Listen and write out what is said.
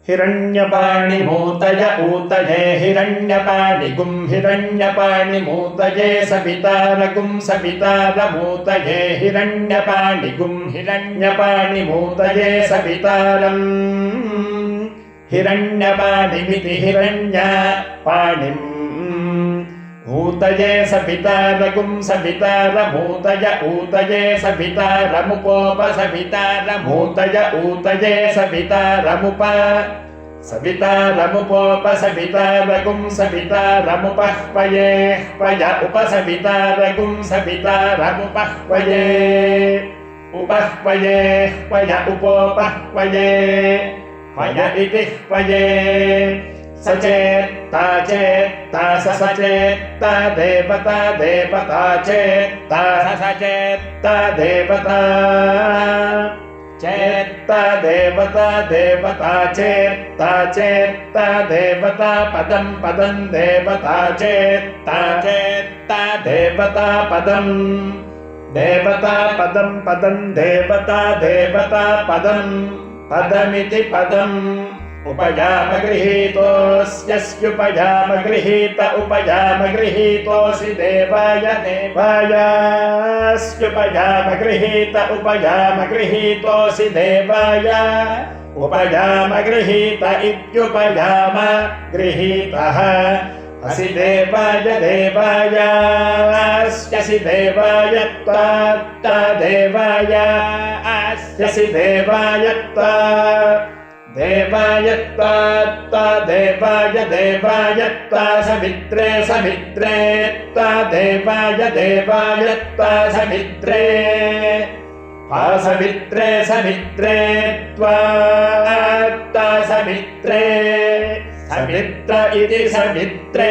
हिरण्यपाणिमूतय ऊतये हिरण्यपाणिगुं हिरण्यपाणिमूतये सवितारगुं सवितारमूतये हिरण्यपाणिगुं हिरण्यपाणिमूतये सवितारम् हिरण्यपाणिमिति हिरण्यपाणिम् ऊतये सवितारगुं सवितारमूतय ऊतये सवितारमुपोप सवितारमूतय ऊतये सवितारमुप सवितारमुपोप सवितारगुं सवितारमुपह्वये पय उपसवितारगुं सवितारमुपह्वये उपह्वये पय उपोपह्वये पय इति ह्वये सचेत्ता चेत्ता सचेत्ता देवता देवता चेत्ता सचेत्ता देवता चेत्ता देवता देवता चेत्ता चेत्ता देवता पदं पदं देवता चेत्ता चेत्ता देवता पदं देवता पदं पदं देवता देवता पदं पदमिति पदम् उपयामगृहीतोऽस्युपयामगृहीत उपयामगृहीतोऽसि देवाय देवायास्युपयामगृहीत उपयामगृहीतोऽसि देवाय उपयामगृहीत इत्युपयामगृहीतः असि देवाय देवायास्यसि देवाय त्वा देवाय अस्यसि देवाय त्वा देवाय त्वा देवाय देवाय त्वा सवित्रे सवित्रे त्वा देवाय देवाय त्वा सवित्रे सवित्रे सवित्रे त्वा सवित्रे सवित्र इति सवित्रे